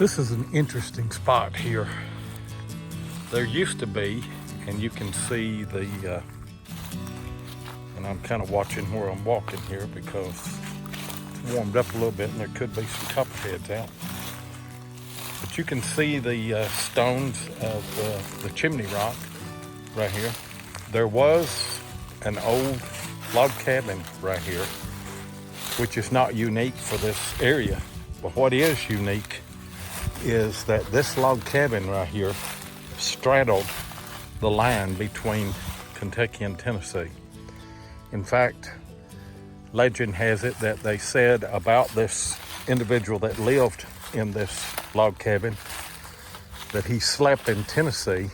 This is an interesting spot here. There used to be, and you can see the, and I'm kind of watching where I'm walking here because it's warmed up a little bit and there could be some copperheads out. But you can see the stones of the chimney rock right here. There was an old log cabin right here, which is not unique for this area. But what is unique is that this log cabin right here straddled the line between Kentucky and Tennessee. In fact, legend has it that they said about this individual that lived in this log cabin that he slept in Tennessee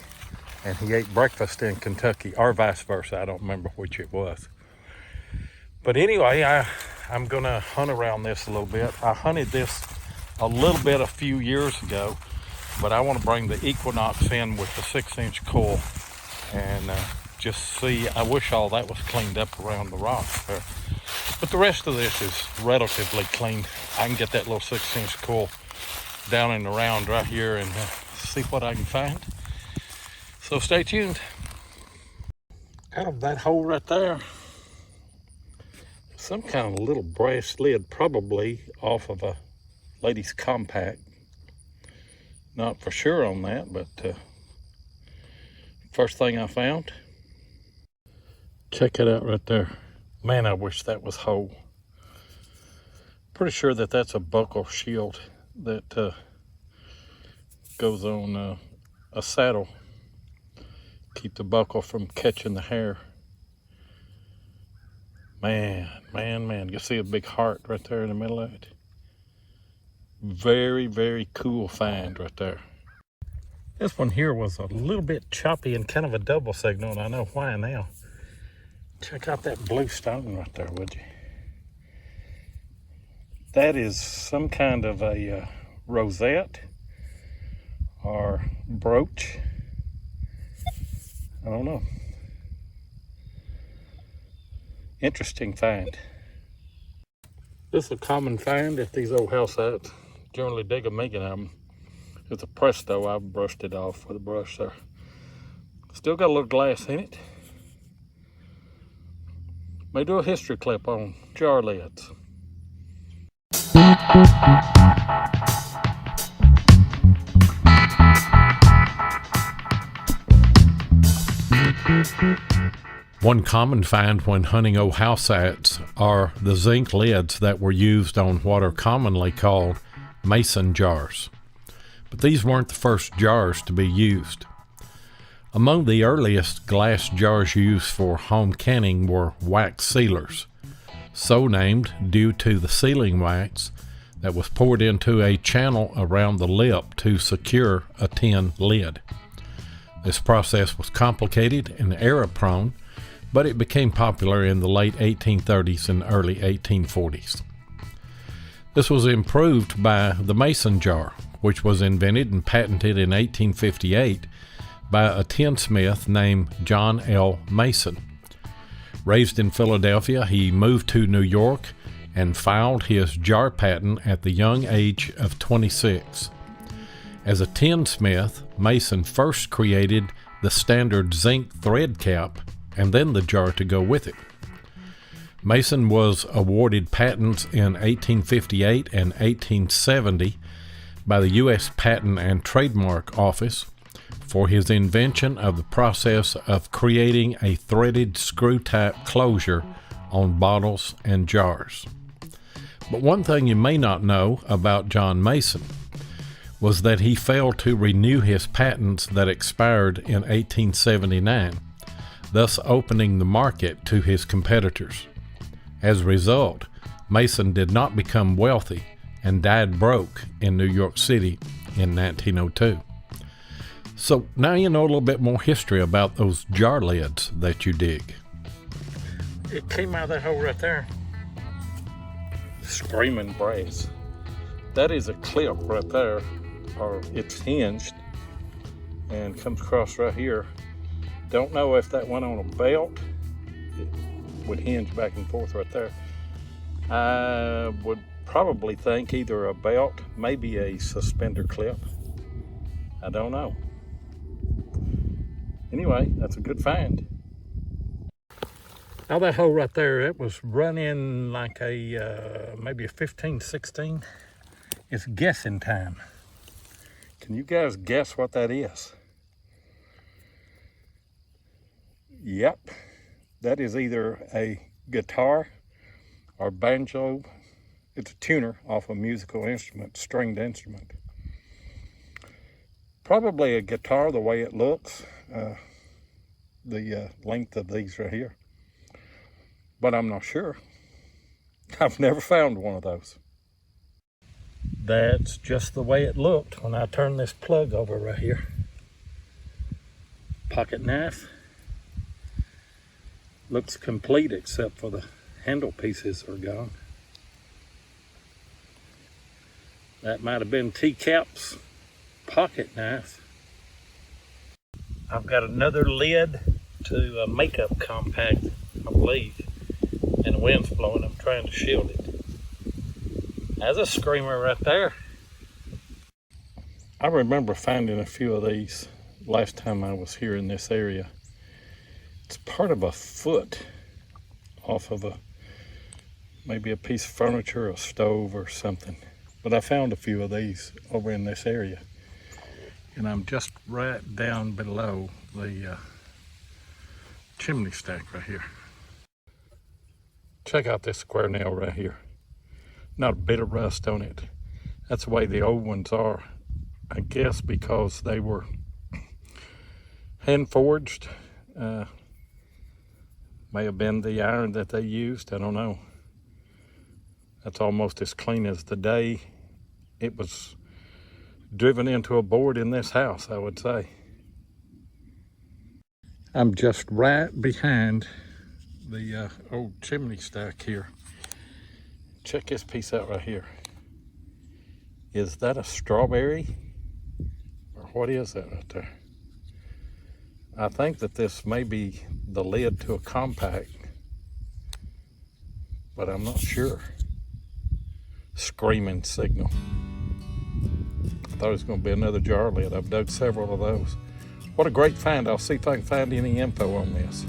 and he ate breakfast in Kentucky, or vice versa. I don't remember which it was. But anyway, I'm gonna hunt around this a little bit. I hunted this a little bit a few years ago, but I want to bring the Equinox in with the 6-inch coil and just see. I wish all that was cleaned up around the rock there, but the rest of this is relatively clean. I can get that little 6-inch coil down and around right here and see what I can find. So stay tuned. Out of that hole right there, some kind of little brass lid, probably off of a lady's compact. Not for sure on that, but first thing I found. Check it out right there. Man, I wish that was whole. Pretty sure that that's a buckle shield that goes on a saddle. Keep the buckle from catching the hair. Man. You see a big heart right there in the middle of it. Very, very cool find right there. This one here was a little bit choppy and kind of a double signal, and I know why now. Check out that blue stone right there, would you? That is some kind of a rosette or brooch. I don't know. Interesting find. This is a common find at these old house sites. Generally dig a million of them. It's a Presto. I've brushed it off with a brush there. Still got a little glass in it. May do a history clip on jar lids. One common find when hunting old house sites are the zinc lids that were used on what are commonly called mason jars. But these weren't the first jars to be used. Among the earliest glass jars used for home canning were wax sealers, so named due to the sealing wax that was poured into a channel around the lip to secure a tin lid. This process was complicated and error-prone, but it became popular in the late 1830s and early 1840s. This was improved by the mason jar, which was invented and patented in 1858 by a tinsmith named John L. Mason. Raised in Philadelphia, he moved to New York and filed his jar patent at the young age of 26. As a tinsmith, Mason first created the standard zinc thread cap and then the jar to go with it. Mason was awarded patents in 1858 and 1870 by the U.S. Patent and Trademark Office for his invention of the process of creating a threaded screw-type closure on bottles and jars. But one thing you may not know about John Mason was that he failed to renew his patents that expired in 1879, thus opening the market to his competitors. As a result, Mason did not become wealthy and died broke in New York City in 1902. So now you know a little bit more history about those jar lids that you dig. It came out of that hole right there. Screaming brass. That is a clip right there, or it's hinged and comes across right here. Don't know if that went on a belt. It would hinge back and forth right there. I would probably think either a belt, maybe a suspender clip. I don't know. Anyway, that's a good find. Now that hole right there, it was running like a maybe a 15, 16. It's guessing time. Can you guys guess what that is? Yep, that is either a guitar or banjo. It's a tuner off a musical instrument, stringed instrument. Probably a guitar the way it looks, the length of these right here. But I'm not sure. I've never found one of those. That's just the way it looked when I turned this plug over right here. Pocket knife. Looks complete except for the handle pieces are gone. That might have been T-Cap's pocket knife. I've got another lid to a makeup compact, I believe, and the wind's blowing. I'm trying to shield it. There's a screamer right there. I remember finding a few of these last time I was here in this area. It's part of a foot off of maybe a piece of furniture, a stove or something. But I found a few of these over in this area. And I'm just right down below the chimney stack right here. Check out this square nail right here. Not a bit of rust on it. That's the way the old ones are. I guess because they were hand forged. May have been the iron that they used, I don't know. That's almost as clean as the day it was driven into a board in this house, I would say. I'm just right behind the old chimney stack here. Check this piece out right here. Is that a strawberry? Or what is that right there? I think that this may be the lid to a compact, but I'm not sure. Screaming signal. I thought it was going to be another jar lid. I've dug several of those. What a great find. I'll see if I can find any info on this.